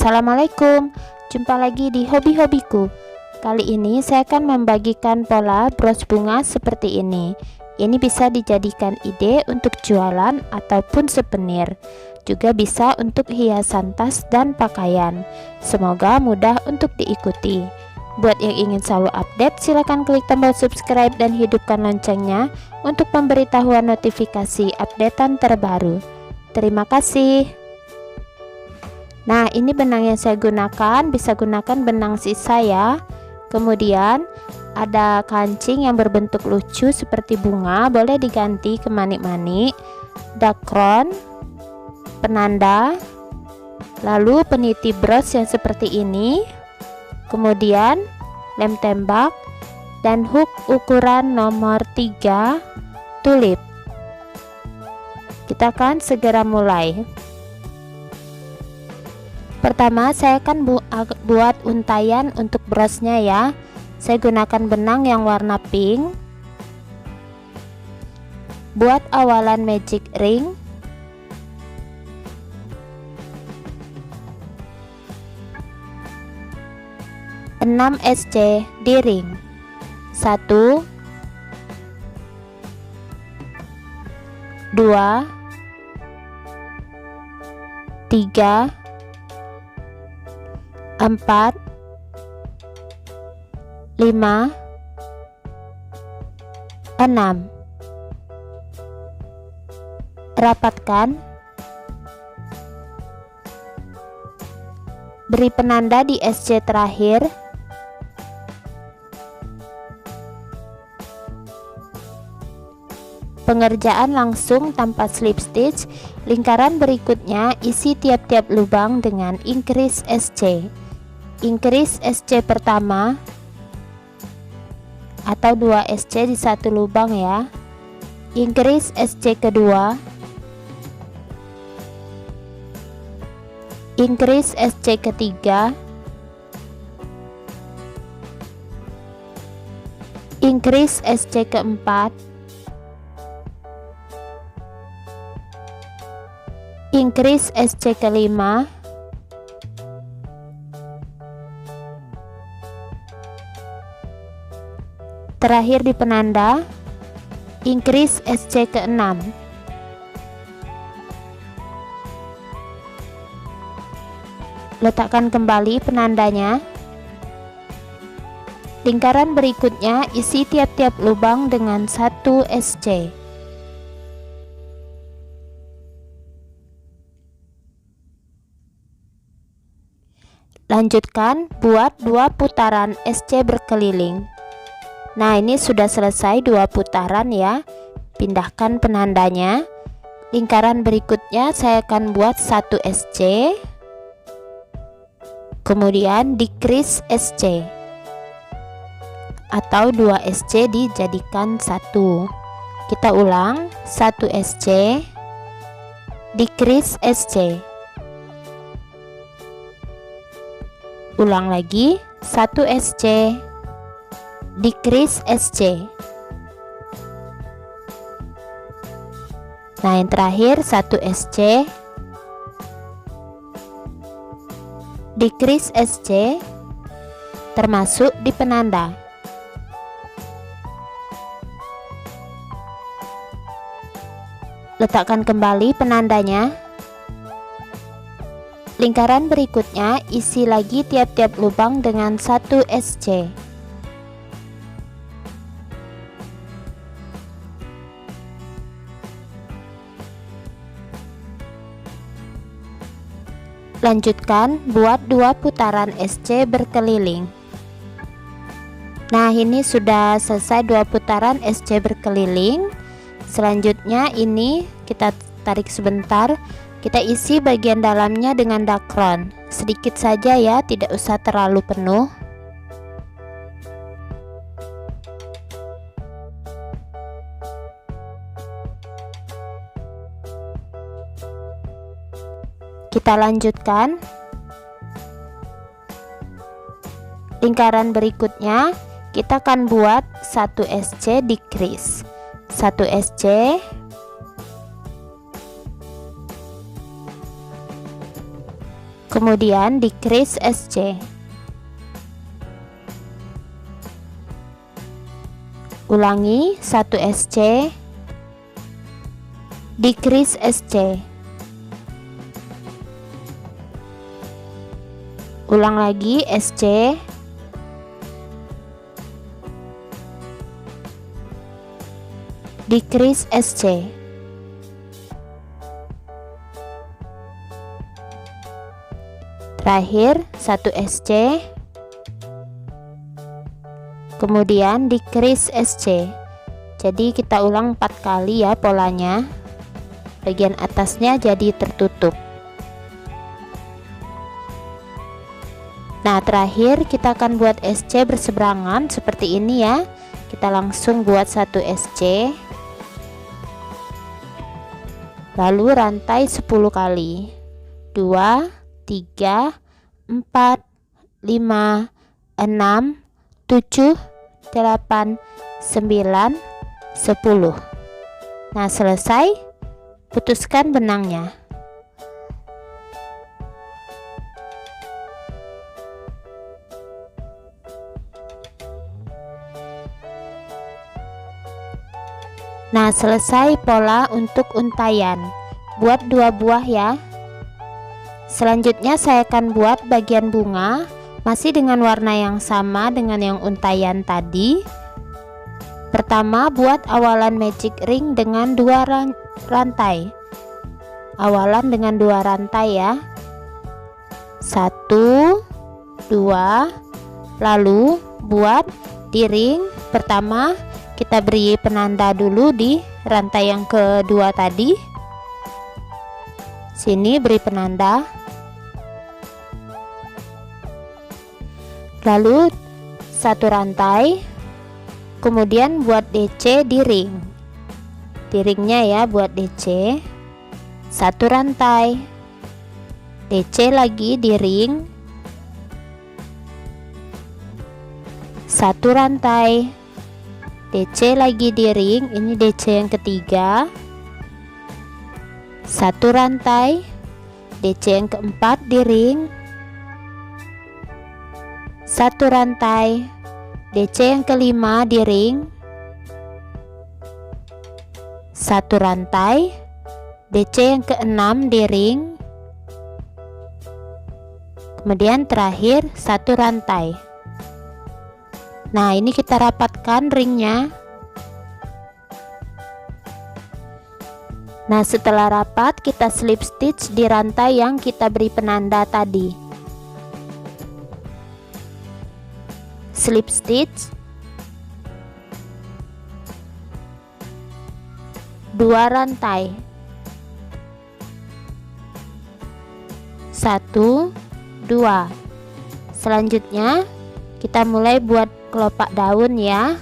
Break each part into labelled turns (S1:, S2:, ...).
S1: Assalamualaikum, jumpa lagi di hobi-hobiku. Kali ini saya akan membagikan pola bros bunga seperti ini. Ini bisa dijadikan ide untuk jualan ataupun souvenir. Juga bisa untuk hiasan tas dan pakaian. Semoga mudah untuk diikuti. Buat yang ingin selalu update, silakan klik tombol subscribe dan hidupkan loncengnya untuk pemberitahuan notifikasi updatean terbaru. Terima kasih. Nah, ini benang yang saya gunakan, bisa gunakan benang sisa ya. Kemudian ada kancing yang berbentuk lucu seperti bunga, boleh diganti ke manik-manik, dakron, penanda, lalu peniti bros yang seperti ini, kemudian lem tembak, dan hook ukuran nomor 3 tulip. Kita akan segera mulai. Pertama, saya akan buat untayan untuk brosnya ya. Saya gunakan benang yang warna pink. Buat awalan magic ring. Enam SC di ring. 1 2 3 4 5 6. Rapatkan. Beri penanda di SC terakhir. Pengerjaan langsung tanpa slip stitch. Lingkaran berikutnya isi tiap-tiap lubang dengan increase SC. Increase SC pertama atau 2 SC di satu lubang ya. Increase SC kedua. Increase SC ketiga. Increase SC keempat. Increase SC kelima. Terakhir di penanda, increase SC ke-6. Letakkan kembali penandanya. Lingkaran berikutnya isi tiap-tiap lubang dengan 1 SC. Lanjutkan buat 2 putaran SC berkeliling. Nah, ini sudah selesai 2 putaran ya. Pindahkan penandanya. Lingkaran berikutnya saya akan buat 1 SC. Kemudian decrease SC. Atau 2 SC dijadikan 1. Kita ulang, 1 SC. Decrease SC. Ulang lagi, 1 SC. Decrease SC. Nah, yang terakhir 1 SC. Decrease SC termasuk di penanda. Letakkan kembali penandanya. Lingkaran berikutnya isi lagi tiap-tiap lubang dengan 1 SC. Lanjutkan buat 2 putaran SC berkeliling. Nah, ini sudah selesai 2 putaran SC berkeliling. Selanjutnya ini kita tarik sebentar. Kita isi bagian dalamnya dengan dakron. Sedikit saja ya, tidak usah terlalu penuh. Kita lanjutkan. Lingkaran berikutnya kita akan buat 1 SC decrease. 1 SC. kemudian decrease SC, ulangi 1 SC, decrease SC, ulang lagi SC, decrease SC, terakhir 1 SC, kemudian decrease SC. Jadi kita ulang 4 kali ya polanya, bagian atasnya jadi tertutup. Nah, terakhir kita akan buat SC berseberangan seperti ini ya. Kita langsung buat 1 SC, lalu rantai 10 kali, 2 3 4 5 6 7 8 9 10. Nah, selesai, putuskan benangnya. Nah, selesai pola untuk untaian. Buat 2 buah ya. Selanjutnya saya akan buat bagian bunga, masih dengan warna yang sama dengan yang untaian tadi. Pertama, buat awalan magic ring dengan 2 rantai. Awalan dengan 2 rantai ya. 1 2, lalu buat di ring pertama kita beri penanda dulu di rantai yang kedua tadi. Sini beri penanda, lalu 1 rantai, kemudian buat DC di ring. Di ringnya ya, buat DC 1 rantai, DC lagi di ring 1 rantai, DC lagi di ring, ini DC yang ketiga, 1 rantai, DC yang keempat di ring, 1 rantai, DC yang kelima di ring, 1 rantai, DC yang keenam di ring, kemudian terakhir 1 rantai. Nah, ini kita rapatkan ringnya. Nah, setelah rapat kita slip stitch di rantai yang kita beri penanda tadi. Slip stitch 2 rantai, 1 2. Selanjutnya kita mulai buat kelopak daun ya.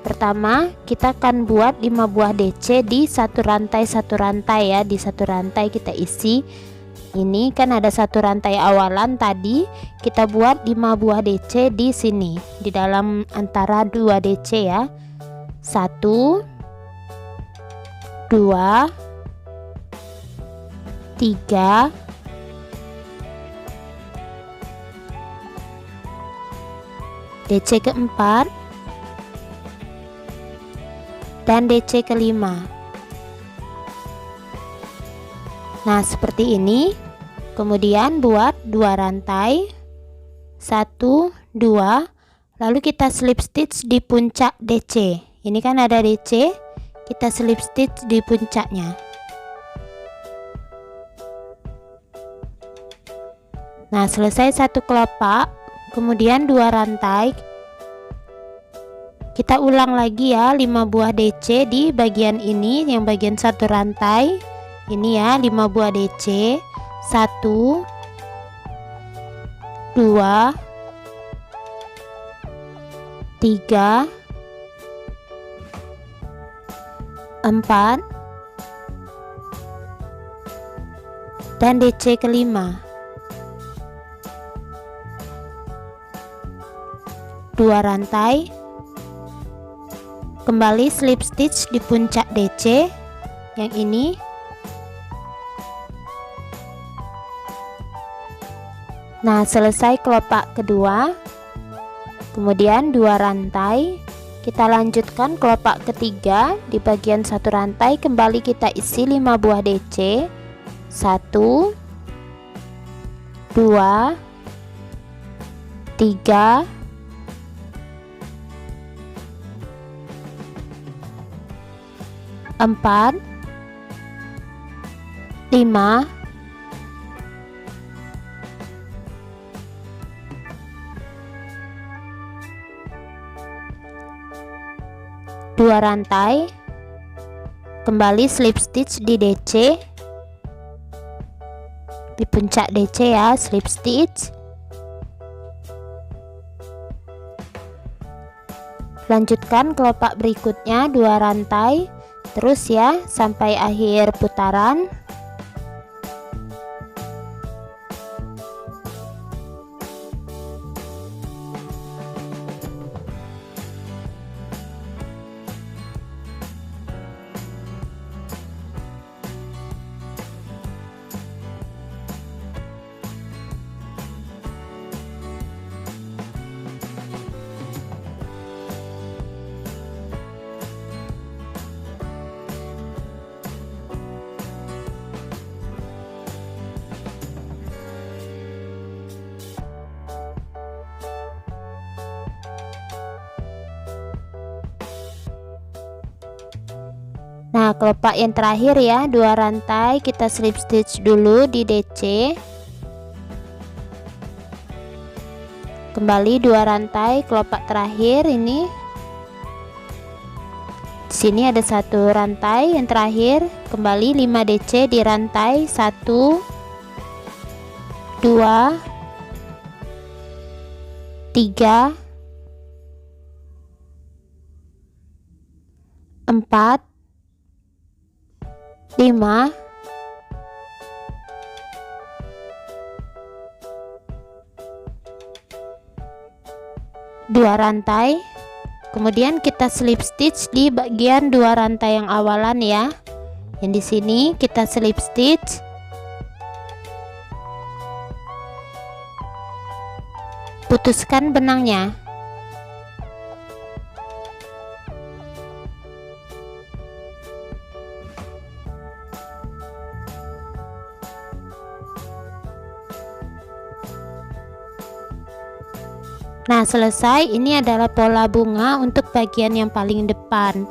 S1: Pertama kita akan buat 5 buah DC di 1 rantai ya. Di 1 rantai kita isi, ini kan ada 1 rantai awalan tadi, kita buat 5 buah DC di sini, di dalam antara 2 DC ya. 1 2 3 DC keempat dan DC kelima. Nah, seperti ini. Kemudian buat 2 rantai, 1 2, lalu kita slip stitch di puncak DC. Ini kan ada DC, kita slip stitch di puncaknya. Nah, selesai 1 kelopak, kemudian 2 rantai, kita ulang lagi ya 5 buah DC di bagian ini, yang bagian 1 rantai ini ya, 5 buah DC, 1 2 3 4 dan DC kelima. 2 rantai, kembali slip stitch di puncak DC yang ini, Nah, selesai kelopak kedua, kemudian 2 rantai. Kita lanjutkan kelopak ketiga. Di bagian 1 rantai kembali kita isi 5 buah DC. 1 2 3 4 5 2 rantai, kembali slip stitch di DC, di puncak DC ya, slip stitch. Lanjutkan kelopak berikutnya 2 rantai terus ya sampai akhir putaran. Nah, kelopak yang terakhir ya, 2 rantai kita slip stitch dulu di DC. Kembali 2 rantai kelopak terakhir ini. Di sini ada 1 rantai yang terakhir, kembali 5 DC di rantai 1 2 3 4 5 2 rantai, kemudian kita slip stitch di bagian 2 rantai yang awalan ya. Yang di sini kita slip stitch, putuskan benangnya. Nah, selesai. Ini adalah pola bunga untuk bagian yang paling depan.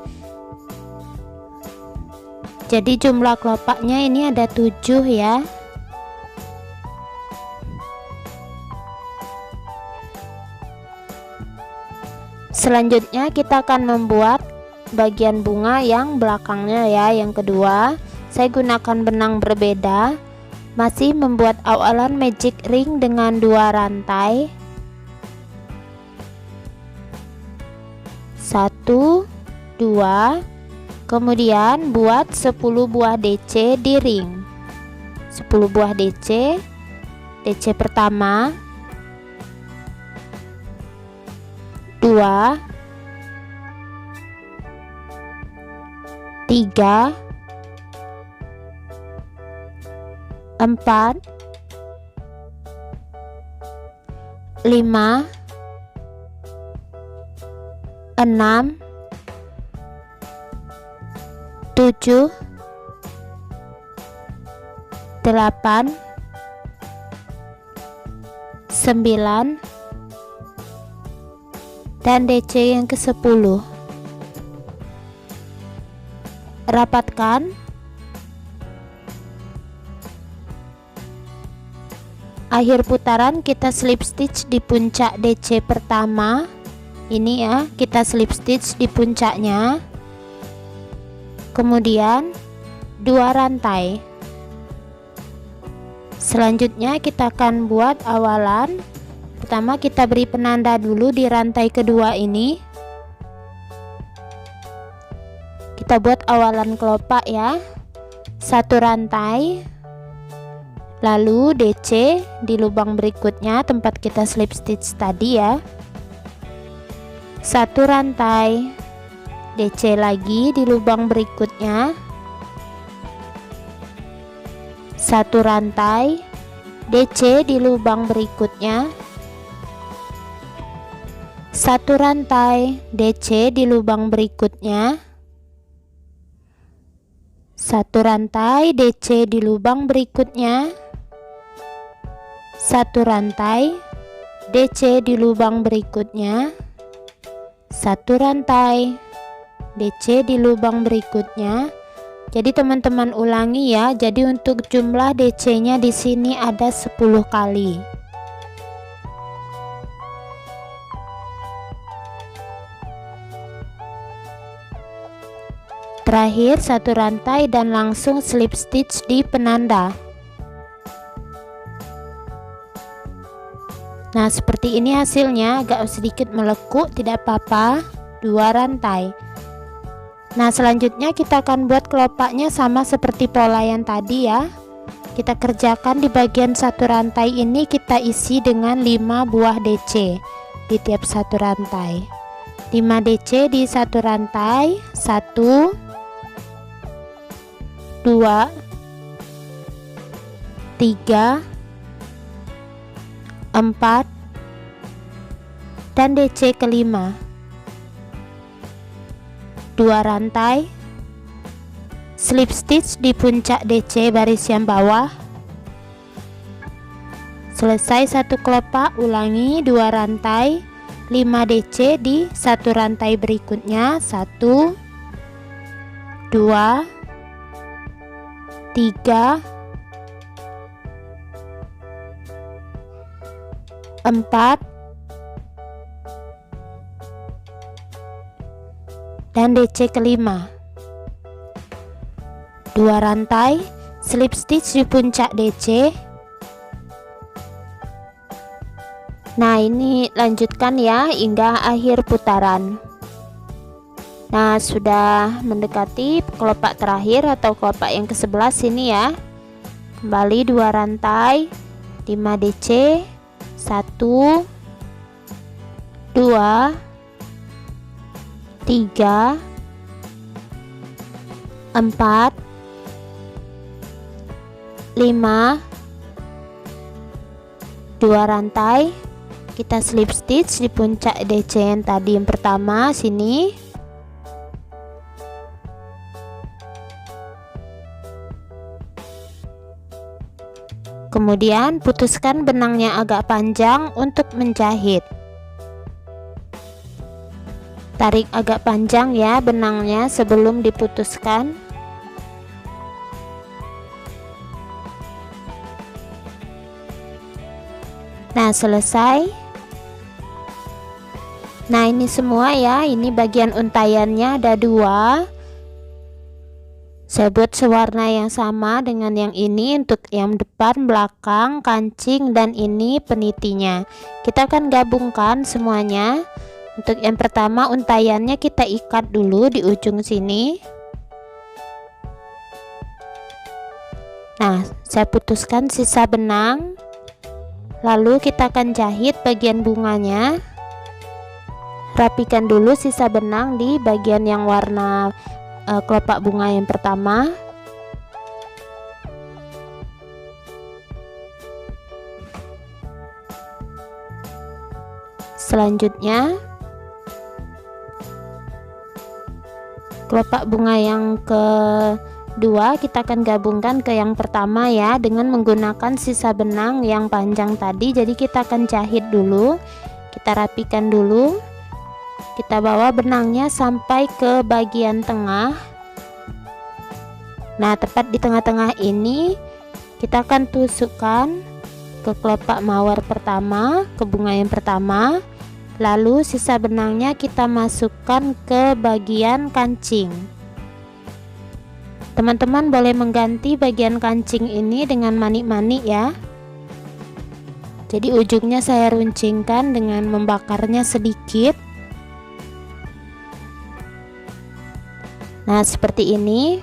S1: Jadi jumlah kelopaknya ini ada 7 ya. Selanjutnya kita akan membuat bagian bunga yang belakangnya ya, yang kedua. Saya gunakan benang berbeda, masih membuat awalan magic ring dengan 2 rantai. 1 2, kemudian buat 10 buah DC di ring. 10 buah DC. DC pertama, 2 3 4 5 6 7 8 9 dan DC yang ke-10. Rapatkan. Akhir putaran kita slip stitch di puncak DC pertama. Ini ya, kita slip stitch di puncaknya. Kemudian 2 rantai. Selanjutnya kita akan buat awalan. Pertama kita beri penanda dulu di rantai kedua ini. Kita buat awalan kelopak ya. 1 rantai. Lalu DC di lubang berikutnya tempat kita slip stitch tadi ya. 1 rantai, DC lagi di lubang berikutnya, 1 rantai, DC di lubang berikutnya, 1 rantai DC di lubang berikutnya, 1 rantai DC di lubang berikutnya, 1 rantai DC di lubang berikutnya, 1 rantai DC di lubang berikutnya. Jadi teman-teman ulangi ya. Jadi untuk jumlah DC-nya di sini ada 10 kali. Terakhir 1 rantai dan langsung slip stitch di penanda. Nah, seperti ini hasilnya, agak sedikit melekuk, tidak apa-apa. 2 rantai. Nah, selanjutnya kita akan buat kelopaknya sama seperti pola yang tadi ya. Kita kerjakan di bagian 1 rantai ini, kita isi dengan 5 buah DC di tiap 1 rantai. 5 DC di 1 rantai. 1, 2, 3, 4, dan DC kelima. 2 rantai, slip stitch di puncak DC baris yang bawah. Selesai 1 kelopak, ulangi 2 rantai, 5 DC di 1 rantai berikutnya. 1, 2, 3, 4, dan DC kelima. 2 rantai, slip stitch di puncak DC. Nah, ini lanjutkan ya hingga akhir putaran. Nah, sudah mendekati kelopak terakhir atau kelopak yang ke-11 ini ya. Kembali 2 rantai, 5 DC, 1, 2, 3, 4, 5, 2 rantai, kita slip stitch di puncak DC yang tadi yang pertama sini. Kemudian putuskan benangnya agak panjang untuk menjahit. Tarik agak panjang ya benangnya sebelum diputuskan. Nah, selesai. Nah, ini semua ya, ini bagian untaiannya ada 2. Saya buat sewarna yang sama dengan yang ini untuk yang depan, belakang, kancing, dan ini penitinya. Kita akan gabungkan semuanya. Untuk yang pertama, untaiannya kita ikat dulu di ujung sini. Nah, saya putuskan sisa benang. Lalu kita akan jahit bagian bunganya. Rapikan dulu sisa benang di bagian yang warna kelopak bunga yang pertama. Selanjutnya kelopak bunga yang kedua kita akan gabungkan ke yang pertama ya, dengan menggunakan sisa benang yang panjang tadi. Jadi kita akan jahit dulu, kita rapikan dulu, kita bawa benangnya sampai ke bagian tengah. Nah, tepat di tengah-tengah ini kita akan tusukkan ke kelopak mawar pertama, ke bunga yang pertama. Lalu sisa benangnya kita masukkan ke bagian kancing. Teman-teman boleh mengganti bagian kancing ini dengan manik-manik ya. Jadi ujungnya saya runcingkan dengan membakarnya sedikit. Nah, seperti ini.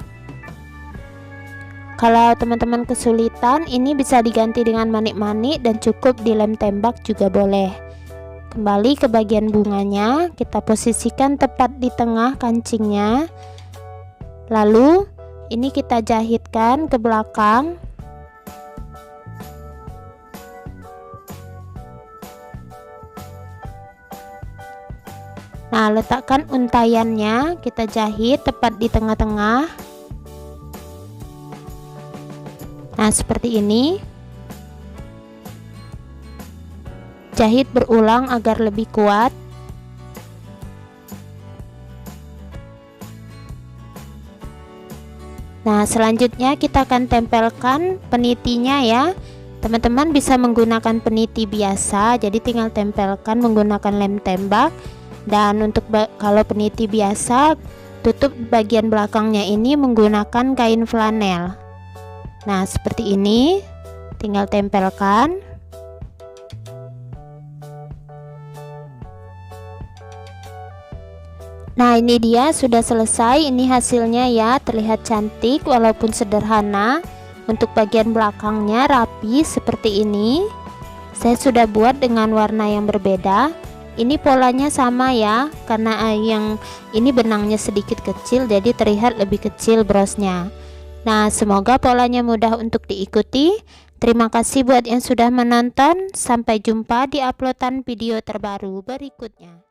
S1: Kalau teman-teman kesulitan, ini bisa diganti dengan manik-manik dan cukup dilem tembak juga boleh. Kembali ke bagian bunganya, kita posisikan tepat di tengah kancingnya. Lalu ini kita jahitkan ke belakang. Nah, letakkan untaiannya, kita jahit tepat di tengah-tengah. Nah, seperti ini. Jahit berulang agar lebih kuat. Nah, selanjutnya kita akan tempelkan penitinya ya. Teman-teman bisa menggunakan peniti biasa, jadi tinggal tempelkan menggunakan lem tembak. Dan untuk kalau peniti biasa, tutup bagian belakangnya ini menggunakan kain flanel. Nah, seperti ini, tinggal tempelkan. Nah, ini dia sudah selesai. Ini hasilnya ya, terlihat cantik walaupun sederhana. Untuk bagian belakangnya rapi seperti ini. Saya sudah buat dengan warna yang berbeda. Ini polanya sama ya, karena yang ini benangnya sedikit kecil jadi terlihat lebih kecil brosnya. Nah, semoga polanya mudah untuk diikuti. Terima kasih buat yang sudah menonton. Sampai jumpa di uploadan video terbaru berikutnya.